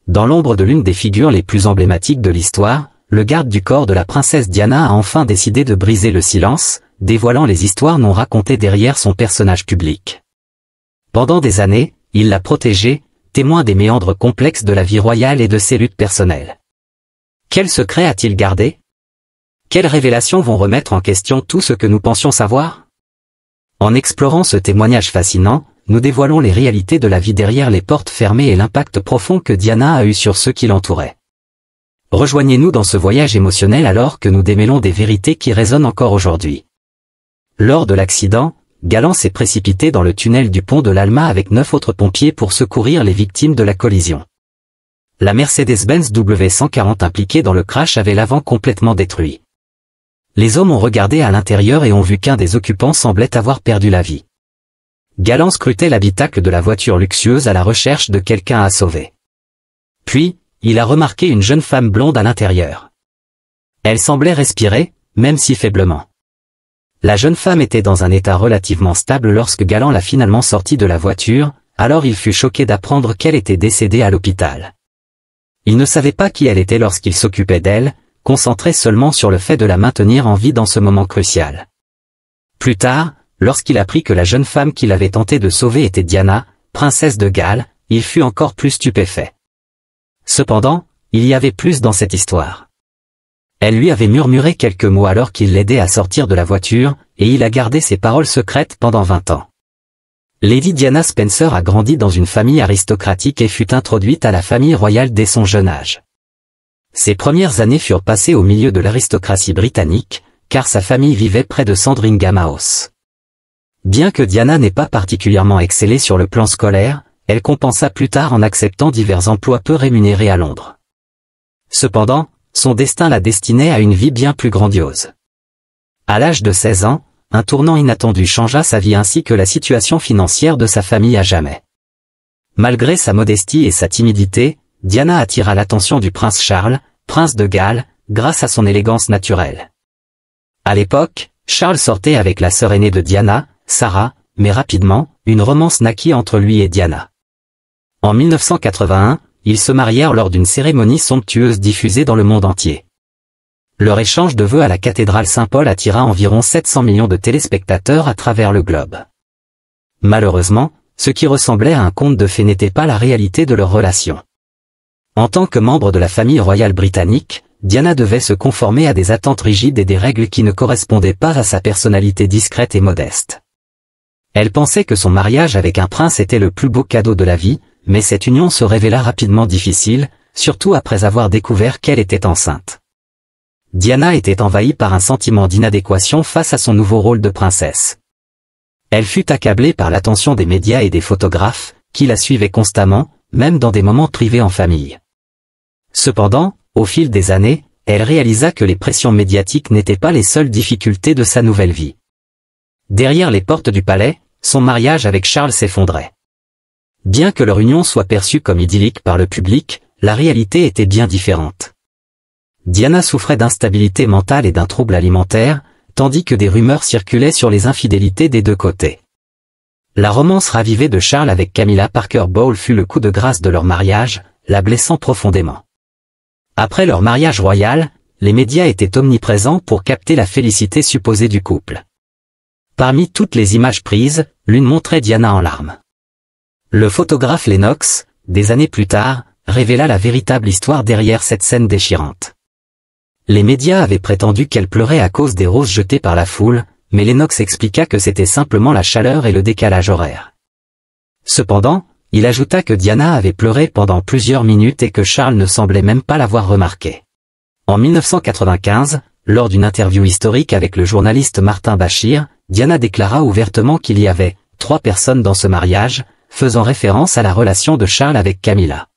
Dans l'ombre de l'une des figures les plus emblématiques de l'histoire, le garde du corps de la princesse Diana a enfin décidé de briser le silence, dévoilant les histoires non racontées derrière son personnage public. Pendant des années, il l'a protégée, témoin des méandres complexes de la vie royale et de ses luttes personnelles. Quel secret a-t-il gardé? Quelles révélations vont remettre en question tout ce que nous pensions savoir? En explorant ce témoignage fascinant, nous dévoilons les réalités de la vie derrière les portes fermées et l'impact profond que Diana a eu sur ceux qui l'entouraient. Rejoignez-nous dans ce voyage émotionnel alors que nous démêlons des vérités qui résonnent encore aujourd'hui. Lors de l'accident, Galland s'est précipité dans le tunnel du pont de l'Alma avec 9 autres pompiers pour secourir les victimes de la collision. La Mercedes-Benz W140 impliquée dans le crash avait l'avant complètement détruit. Les hommes ont regardé à l'intérieur et ont vu qu'un des occupants semblait avoir perdu la vie. Galland scrutait l'habitacle de la voiture luxueuse à la recherche de quelqu'un à sauver. Puis, il a remarqué une jeune femme blonde à l'intérieur. Elle semblait respirer, même si faiblement. La jeune femme était dans un état relativement stable lorsque Galland l'a finalement sortie de la voiture, alors il fut choqué d'apprendre qu'elle était décédée à l'hôpital. Il ne savait pas qui elle était lorsqu'il s'occupait d'elle, concentré seulement sur le fait de la maintenir en vie dans ce moment crucial. Plus tard, lorsqu'il apprit que la jeune femme qu'il avait tenté de sauver était Diana, princesse de Galles, il fut encore plus stupéfait. Cependant, il y avait plus dans cette histoire. Elle lui avait murmuré quelques mots alors qu'il l'aidait à sortir de la voiture, et il a gardé ses paroles secrètes pendant 20 ans. Lady Diana Spencer a grandi dans une famille aristocratique et fut introduite à la famille royale dès son jeune âge. Ses premières années furent passées au milieu de l'aristocratie britannique, car sa famille vivait près de Sandringham House. Bien que Diana n'ait pas particulièrement excellé sur le plan scolaire, elle compensa plus tard en acceptant divers emplois peu rémunérés à Londres. Cependant, son destin la destinait à une vie bien plus grandiose. À l'âge de 16 ans, un tournant inattendu changea sa vie ainsi que la situation financière de sa famille à jamais. Malgré sa modestie et sa timidité, Diana attira l'attention du prince Charles, prince de Galles, grâce à son élégance naturelle. À l'époque, Charles sortait avec la sœur aînée de Diana, Sarah, mais rapidement, une romance naquit entre lui et Diana. En 1981, ils se marièrent lors d'une cérémonie somptueuse diffusée dans le monde entier. Leur échange de vœux à la cathédrale Saint-Paul attira environ 700 millions de téléspectateurs à travers le globe. Malheureusement, ce qui ressemblait à un conte de fées n'était pas la réalité de leur relation. En tant que membre de la famille royale britannique, Diana devait se conformer à des attentes rigides et des règles qui ne correspondaient pas à sa personnalité discrète et modeste. Elle pensait que son mariage avec un prince était le plus beau cadeau de la vie, mais cette union se révéla rapidement difficile, surtout après avoir découvert qu'elle était enceinte. Diana était envahie par un sentiment d'inadéquation face à son nouveau rôle de princesse. Elle fut accablée par l'attention des médias et des photographes, qui la suivaient constamment, même dans des moments privés en famille. Cependant, au fil des années, elle réalisa que les pressions médiatiques n'étaient pas les seules difficultés de sa nouvelle vie. Derrière les portes du palais, son mariage avec Charles s'effondrait. Bien que leur union soit perçue comme idyllique par le public, la réalité était bien différente. Diana souffrait d'instabilité mentale et d'un trouble alimentaire, tandis que des rumeurs circulaient sur les infidélités des deux côtés. La romance ravivée de Charles avec Camilla Parker Bowles fut le coup de grâce de leur mariage, la blessant profondément. Après leur mariage royal, les médias étaient omniprésents pour capter la félicité supposée du couple. Parmi toutes les images prises, l'une montrait Diana en larmes. Le photographe Lennox, des années plus tard, révéla la véritable histoire derrière cette scène déchirante. Les médias avaient prétendu qu'elle pleurait à cause des roses jetées par la foule, mais Lennox expliqua que c'était simplement la chaleur et le décalage horaire. Cependant, il ajouta que Diana avait pleuré pendant plusieurs minutes et que Charles ne semblait même pas l'avoir remarqué. En 1995, lors d'une interview historique avec le journaliste Martin Bashir, Diana déclara ouvertement qu'il y avait 3 personnes dans ce mariage, faisant référence à la relation de Charles avec Camilla.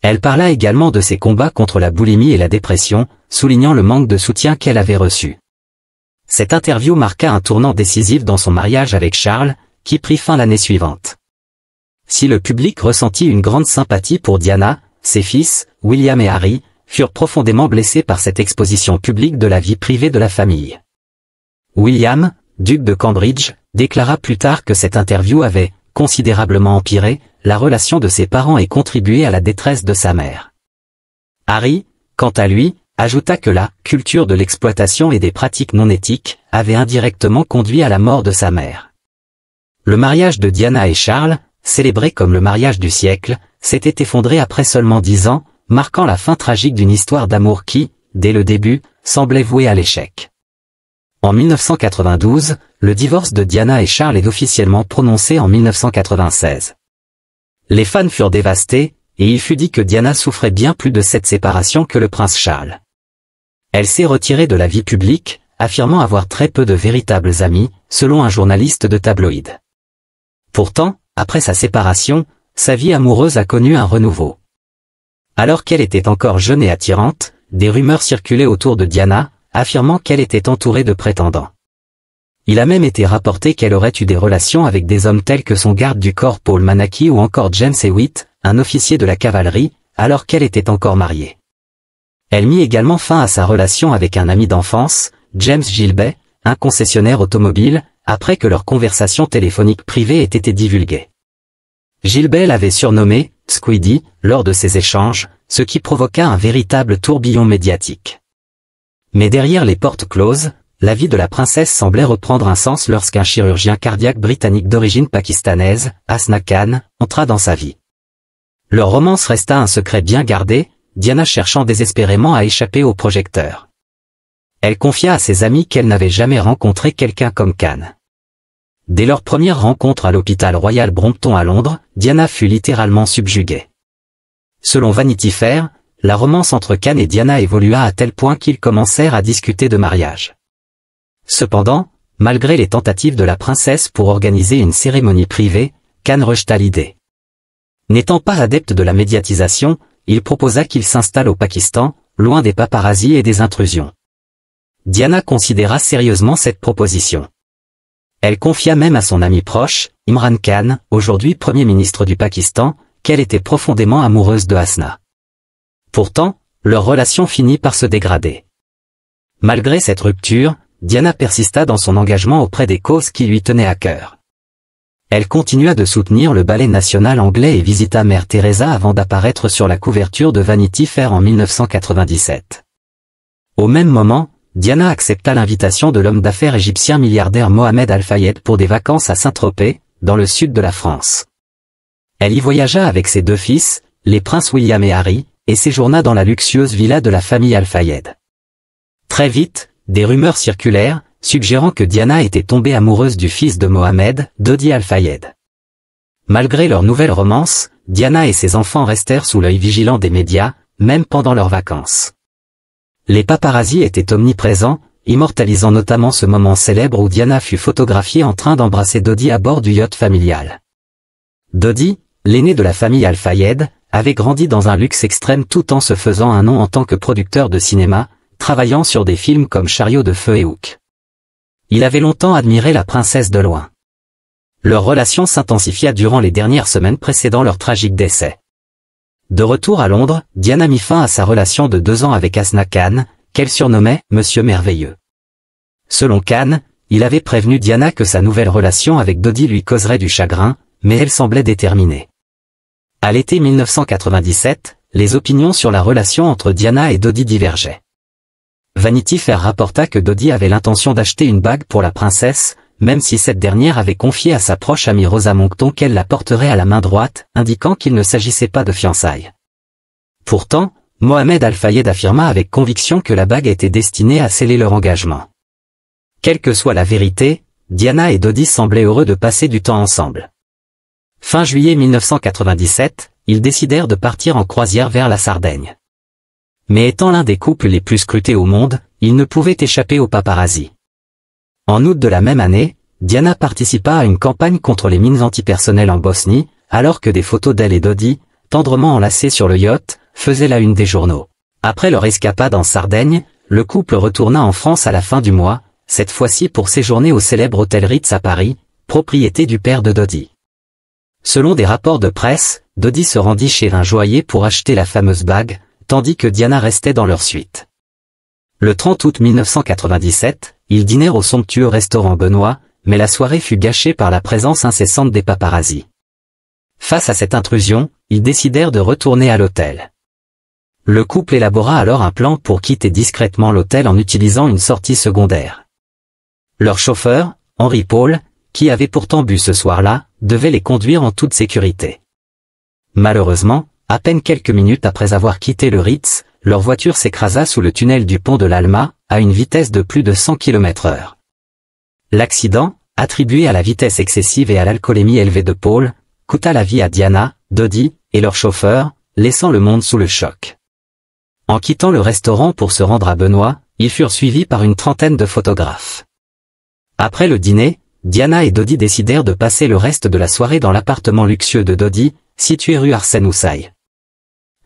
Elle parla également de ses combats contre la boulimie et la dépression, soulignant le manque de soutien qu'elle avait reçu. Cette interview marqua un tournant décisif dans son mariage avec Charles, qui prit fin l'année suivante. Si le public ressentit une grande sympathie pour Diana, ses fils, William et Harry, furent profondément blessés par cette exposition publique de la vie privée de la famille. William, duc de Cambridge, déclara plus tard que cette interview avait considérablement empiré, la relation de ses parents et contribué à la détresse de sa mère. Harry, quant à lui, ajouta que la « culture de l'exploitation et des pratiques non éthiques » avait indirectement conduit à la mort de sa mère. Le mariage de Diana et Charles, célébré comme le mariage du siècle, s'était effondré après seulement 10 ans, marquant la fin tragique d'une histoire d'amour qui, dès le début, semblait vouée à l'échec. En 1992, le divorce de Diana et Charles est officiellement prononcé en 1996. Les fans furent dévastés, et il fut dit que Diana souffrait bien plus de cette séparation que le prince Charles. Elle s'est retirée de la vie publique, affirmant avoir très peu de véritables amis, selon un journaliste de tabloïd. Pourtant, après sa séparation, sa vie amoureuse a connu un renouveau. Alors qu'elle était encore jeune et attirante, des rumeurs circulaient autour de Diana, affirmant qu'elle était entourée de prétendants. Il a même été rapporté qu'elle aurait eu des relations avec des hommes tels que son garde du corps Paul Manaki ou encore James Hewitt, un officier de la cavalerie, alors qu'elle était encore mariée. Elle mit également fin à sa relation avec un ami d'enfance, James Gilbey, un concessionnaire automobile, après que leur conversation téléphonique privée ait été divulguée. Gilbey l'avait surnommé « Squiddy » lors de ces échanges, ce qui provoqua un véritable tourbillon médiatique. Mais derrière les portes closes, la vie de la princesse semblait reprendre un sens lorsqu'un chirurgien cardiaque britannique d'origine pakistanaise, Hasna Khan, entra dans sa vie. Leur romance resta un secret bien gardé, Diana cherchant désespérément à échapper aux projecteurs. Elle confia à ses amis qu'elle n'avait jamais rencontré quelqu'un comme Khan. Dès leur première rencontre à l'hôpital Royal Brompton à Londres, Diana fut littéralement subjuguée. Selon Vanity Fair, la romance entre Khan et Diana évolua à tel point qu'ils commencèrent à discuter de mariage. Cependant, malgré les tentatives de la princesse pour organiser une cérémonie privée, Khan rejeta l'idée. N'étant pas adepte de la médiatisation, il proposa qu'il s'installe au Pakistan, loin des paparazzis et des intrusions. Diana considéra sérieusement cette proposition. Elle confia même à son ami proche, Imran Khan, aujourd'hui Premier ministre du Pakistan, qu'elle était profondément amoureuse de Hasna. Pourtant, leur relation finit par se dégrader. Malgré cette rupture, Diana persista dans son engagement auprès des causes qui lui tenaient à cœur. Elle continua de soutenir le ballet national anglais et visita Mère Teresa avant d'apparaître sur la couverture de Vanity Fair en 1997. Au même moment, Diana accepta l'invitation de l'homme d'affaires égyptien milliardaire Mohamed Al-Fayed pour des vacances à Saint-Tropez, dans le sud de la France. Elle y voyagea avec ses 2 fils, les princes William et Harry, et séjourna dans la luxueuse villa de la famille Al-Fayed. Très vite, des rumeurs circulèrent, suggérant que Diana était tombée amoureuse du fils de Mohamed, Dodi Al-Fayed. Malgré leur nouvelle romance, Diana et ses enfants restèrent sous l'œil vigilant des médias, même pendant leurs vacances. Les paparazzis étaient omniprésents, immortalisant notamment ce moment célèbre où Diana fut photographiée en train d'embrasser Dodi à bord du yacht familial. Dodi, l'aîné de la famille Al-Fayed, avait grandi dans un luxe extrême tout en se faisant un nom en tant que producteur de cinéma, travaillant sur des films comme Chariot de feu et Hook. Il avait longtemps admiré la princesse de loin. Leur relation s'intensifia durant les dernières semaines précédant leur tragique décès. De retour à Londres, Diana mit fin à sa relation de 2 ans avec Hasna Khan, qu'elle surnommait « Monsieur Merveilleux ». Selon Khan, il avait prévenu Diana que sa nouvelle relation avec Dodi lui causerait du chagrin, mais elle semblait déterminée. À l'été 1997, les opinions sur la relation entre Diana et Dodi divergeaient. Vanity Fair rapporta que Dodi avait l'intention d'acheter une bague pour la princesse, même si cette dernière avait confié à sa proche amie Rosa Monckton qu'elle la porterait à la main droite, indiquant qu'il ne s'agissait pas de fiançailles. Pourtant, Mohamed Al-Fayed affirma avec conviction que la bague était destinée à sceller leur engagement. Quelle que soit la vérité, Diana et Dodi semblaient heureux de passer du temps ensemble. Fin juillet 1997, ils décidèrent de partir en croisière vers la Sardaigne. Mais étant l'un des couples les plus scrutés au monde, ils ne pouvaient échapper aux paparazzis. En août de la même année, Diana participa à une campagne contre les mines antipersonnelles en Bosnie, alors que des photos d'elle et Dodi, tendrement enlacés sur le yacht, faisaient la une des journaux. Après leur escapade en Sardaigne, le couple retourna en France à la fin du mois, cette fois-ci pour séjourner au célèbre hôtel Ritz à Paris, propriété du père de Dodi. Selon des rapports de presse, Dodi se rendit chez un joaillier pour acheter la fameuse bague, tandis que Diana restait dans leur suite. Le 30 août 1997, ils dînèrent au somptueux restaurant Benoît, mais la soirée fut gâchée par la présence incessante des paparazzis. Face à cette intrusion, ils décidèrent de retourner à l'hôtel. Le couple élabora alors un plan pour quitter discrètement l'hôtel en utilisant une sortie secondaire. Leur chauffeur, Henry Paul, qui avait pourtant bu ce soir-là, devait les conduire en toute sécurité. Malheureusement, à peine quelques minutes après avoir quitté le Ritz, leur voiture s'écrasa sous le tunnel du pont de l'Alma, à une vitesse de plus de 100 km/h. L'accident, attribué à la vitesse excessive et à l'alcoolémie élevée de Paul, coûta la vie à Diana, Dodie, et leur chauffeur, laissant le monde sous le choc. En quittant le restaurant pour se rendre à Benoît, ils furent suivis par une trentaine de photographes. Après le dîner, Diana et Dodie décidèrent de passer le reste de la soirée dans l'appartement luxueux de Dodie, situé rue Arsène-Houssaye.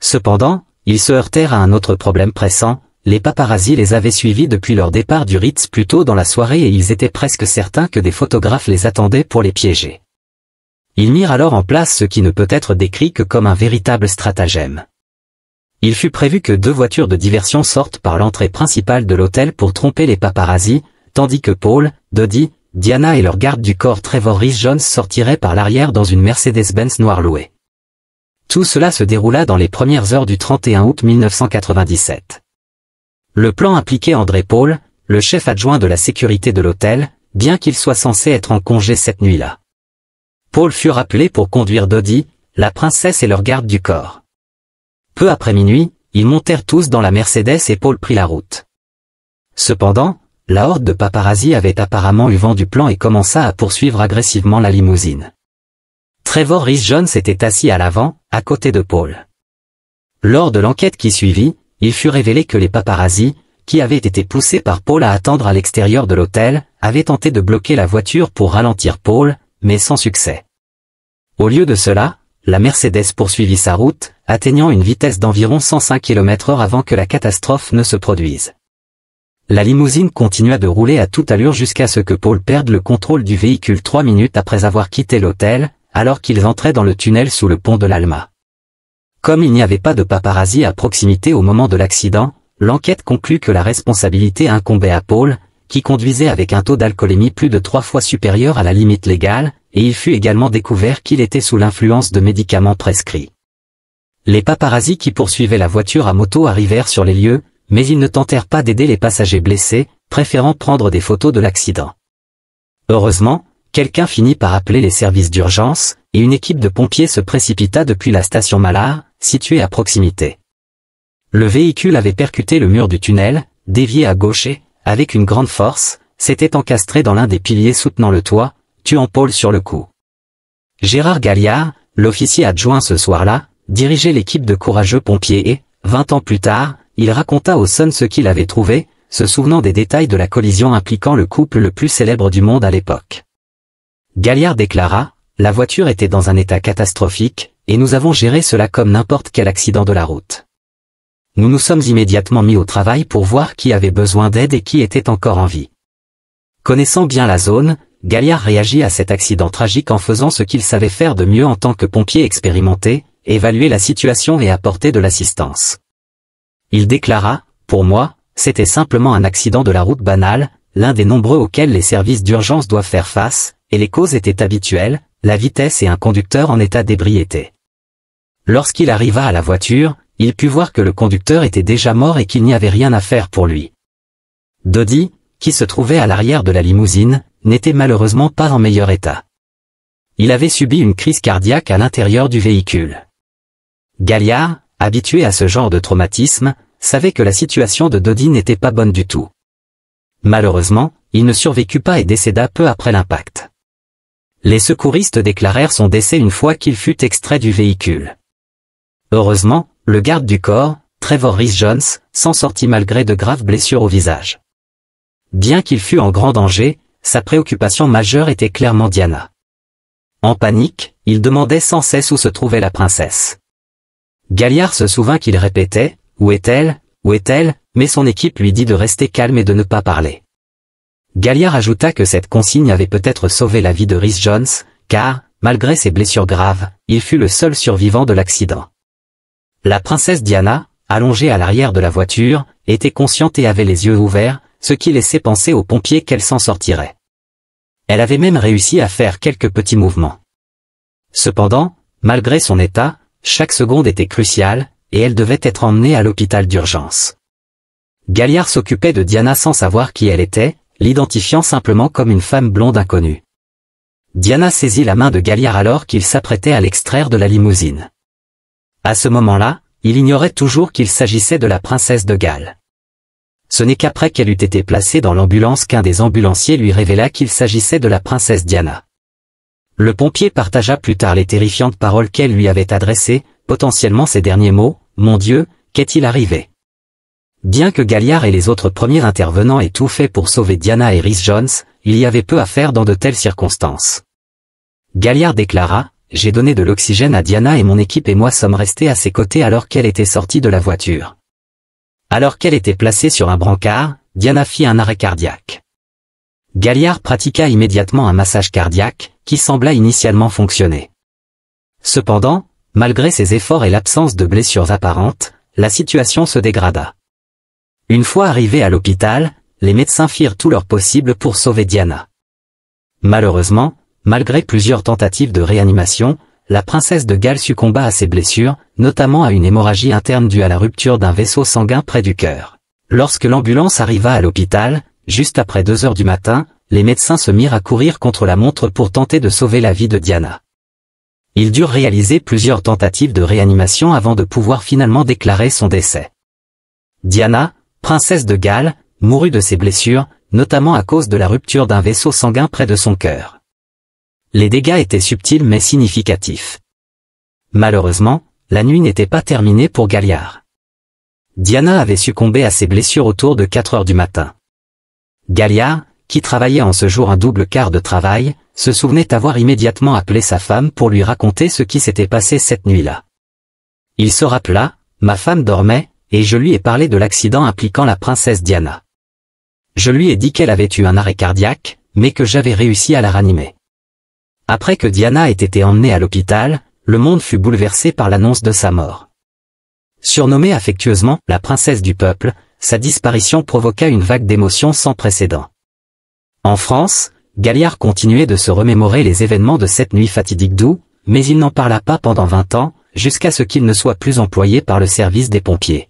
Cependant, ils se heurtèrent à un autre problème pressant, les paparazzis les avaient suivis depuis leur départ du Ritz plus tôt dans la soirée et ils étaient presque certains que des photographes les attendaient pour les piéger. Ils mirent alors en place ce qui ne peut être décrit que comme un véritable stratagème. Il fut prévu que 2 voitures de diversion sortent par l'entrée principale de l'hôtel pour tromper les paparazzis, tandis que Paul, Dodie, Diana et leur garde du corps Trevor Rhys-Jones sortiraient par l'arrière dans une Mercedes-Benz noire louée. Tout cela se déroula dans les premières heures du 31 août 1997. Le plan impliquait André Paul, le chef adjoint de la sécurité de l'hôtel, bien qu'il soit censé être en congé cette nuit-là. Paul fut rappelé pour conduire Dodie, la princesse et leur garde du corps. Peu après minuit, ils montèrent tous dans la Mercedes et Paul prit la route. Cependant, la horde de paparazzi avait apparemment eu vent du plan et commença à poursuivre agressivement la limousine. Trevor Rhys-Jones était assis à l'avant, à côté de Paul. Lors de l'enquête qui suivit, il fut révélé que les paparazzi, qui avaient été poussés par Paul à attendre à l'extérieur de l'hôtel, avaient tenté de bloquer la voiture pour ralentir Paul, mais sans succès. Au lieu de cela, la Mercedes poursuivit sa route, atteignant une vitesse d'environ 105 km/h avant que la catastrophe ne se produise. La limousine continua de rouler à toute allure jusqu'à ce que Paul perde le contrôle du véhicule 3 minutes après avoir quitté l'hôtel, alors qu'ils entraient dans le tunnel sous le pont de l'Alma. Comme il n'y avait pas de paparazzi à proximité au moment de l'accident, l'enquête conclut que la responsabilité incombait à Paul, qui conduisait avec un taux d'alcoolémie plus de 3 fois supérieur à la limite légale, et il fut également découvert qu'il était sous l'influence de médicaments prescrits. Les paparazzis qui poursuivaient la voiture à moto arrivèrent sur les lieux, mais ils ne tentèrent pas d'aider les passagers blessés, préférant prendre des photos de l'accident. Heureusement, quelqu'un finit par appeler les services d'urgence, et une équipe de pompiers se précipita depuis la station Mallard, située à proximité. Le véhicule avait percuté le mur du tunnel, dévié à gauche et, avec une grande force, s'était encastré dans l'un des piliers soutenant le toit, tuant Paul sur le coup. Gérard Galliard, l'officier adjoint ce soir-là, dirigeait l'équipe de courageux pompiers et, 20 ans plus tard, il raconta au Sun ce qu'il avait trouvé, se souvenant des détails de la collision impliquant le couple le plus célèbre du monde à l'époque. Galliard déclara, « La voiture était dans un état catastrophique, et nous avons géré cela comme n'importe quel accident de la route. Nous nous sommes immédiatement mis au travail pour voir qui avait besoin d'aide et qui était encore en vie. » Connaissant bien la zone, Galliard réagit à cet accident tragique en faisant ce qu'il savait faire de mieux en tant que pompier expérimenté, évaluer la situation et apporter de l'assistance. Il déclara, « Pour moi, c'était simplement un accident de la route banal, l'un des nombreux auxquels les services d'urgence doivent faire face, et les causes étaient habituelles, la vitesse et un conducteur en état d'ébriété. » Lorsqu'il arriva à la voiture, il put voir que le conducteur était déjà mort et qu'il n'y avait rien à faire pour lui. Dodie, qui se trouvait à l'arrière de la limousine, n'était malheureusement pas en meilleur état. Il avait subi une crise cardiaque à l'intérieur du véhicule. Galliard, habitué à ce genre de traumatisme, savait que la situation de Dodie n'était pas bonne du tout. Malheureusement, il ne survécut pas et décéda peu après l'impact. Les secouristes déclarèrent son décès une fois qu'il fut extrait du véhicule. Heureusement, le garde du corps, Trevor Rhys-Jones, s'en sortit malgré de graves blessures au visage. Bien qu'il fût en grand danger, sa préoccupation majeure était clairement Diana. En panique, il demandait sans cesse où se trouvait la princesse. Galliard se souvint qu'il répétait « Où est-elle ? Où est-elle ?» mais son équipe lui dit de rester calme et de ne pas parler. Galliard ajouta que cette consigne avait peut-être sauvé la vie de Rhys-Jones, car, malgré ses blessures graves, il fut le seul survivant de l'accident. La princesse Diana, allongée à l'arrière de la voiture, était consciente et avait les yeux ouverts, ce qui laissait penser aux pompiers qu'elle s'en sortirait. Elle avait même réussi à faire quelques petits mouvements. Cependant, Malgré son état, chaque seconde était cruciale, et elle devait être emmenée à l'hôpital d'urgence. Galliard s'occupait de Diana sans savoir qui elle était, l'identifiant simplement comme une femme blonde inconnue. Diana saisit la main de Galliard alors qu'il s'apprêtait à l'extraire de la limousine. À ce moment-là, il ignorait toujours qu'il s'agissait de la princesse de Galles. Ce n'est qu'après qu'elle eut été placée dans l'ambulance qu'un des ambulanciers lui révéla qu'il s'agissait de la princesse Diana. Le pompier partagea plus tard les terrifiantes paroles qu'elle lui avait adressées, potentiellement ces derniers mots, « Mon Dieu, qu'est-il arrivé ?» Bien que Galliard et les autres premiers intervenants aient tout fait pour sauver Diana et Rhys Jones, il y avait peu à faire dans de telles circonstances. Galliard déclara, « J'ai donné de l'oxygène à Diana et mon équipe et moi sommes restés à ses côtés alors qu'elle était sortie de la voiture. Alors qu'elle était placée sur un brancard, Diana fit un arrêt cardiaque. Galliard pratiqua immédiatement un massage cardiaque, qui sembla initialement fonctionner. Cependant, malgré ses efforts et l'absence de blessures apparentes, la situation se dégrada. Une fois arrivés à l'hôpital, les médecins firent tout leur possible pour sauver Diana. Malheureusement, malgré plusieurs tentatives de réanimation, la princesse de Galles succomba à ses blessures, notamment à une hémorragie interne due à la rupture d'un vaisseau sanguin près du cœur. Lorsque l'ambulance arriva à l'hôpital, juste après 2 heures du matin, les médecins se mirent à courir contre la montre pour tenter de sauver la vie de Diana. Ils durent réaliser plusieurs tentatives de réanimation avant de pouvoir finalement déclarer son décès. Diana, princesse de Galles, mourut de ses blessures, notamment à cause de la rupture d'un vaisseau sanguin près de son cœur. Les dégâts étaient subtils mais significatifs. Malheureusement, la nuit n'était pas terminée pour Galliard. Diana avait succombé à ses blessures autour de 4 heures du matin. Galliard, qui travaillait en ce jour un double quart de travail, se souvenait avoir immédiatement appelé sa femme pour lui raconter ce qui s'était passé cette nuit-là. Il se rappela, « Ma femme dormait, et je lui ai parlé de l'accident impliquant la princesse Diana. Je lui ai dit qu'elle avait eu un arrêt cardiaque, mais que j'avais réussi à la ranimer. » Après que Diana ait été emmenée à l'hôpital, le monde fut bouleversé par l'annonce de sa mort. Surnommée affectueusement « la princesse du peuple », sa disparition provoqua une vague d'émotions sans précédent. En France, Galliard continuait de se remémorer les événements de cette nuit fatidique d'août, mais il n'en parla pas pendant 20 ans, jusqu'à ce qu'il ne soit plus employé par le service des pompiers.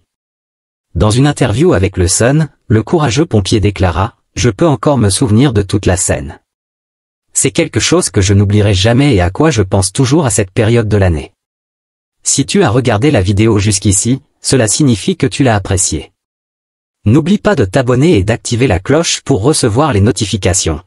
Dans une interview avec le Sun, le courageux pompier déclara « Je peux encore me souvenir de toute la scène. C'est quelque chose que je n'oublierai jamais et à quoi je pense toujours à cette période de l'année. Si tu as regardé la vidéo jusqu'ici, cela signifie que tu l'as appréciée. N'oublie pas de t'abonner et d'activer la cloche pour recevoir les notifications.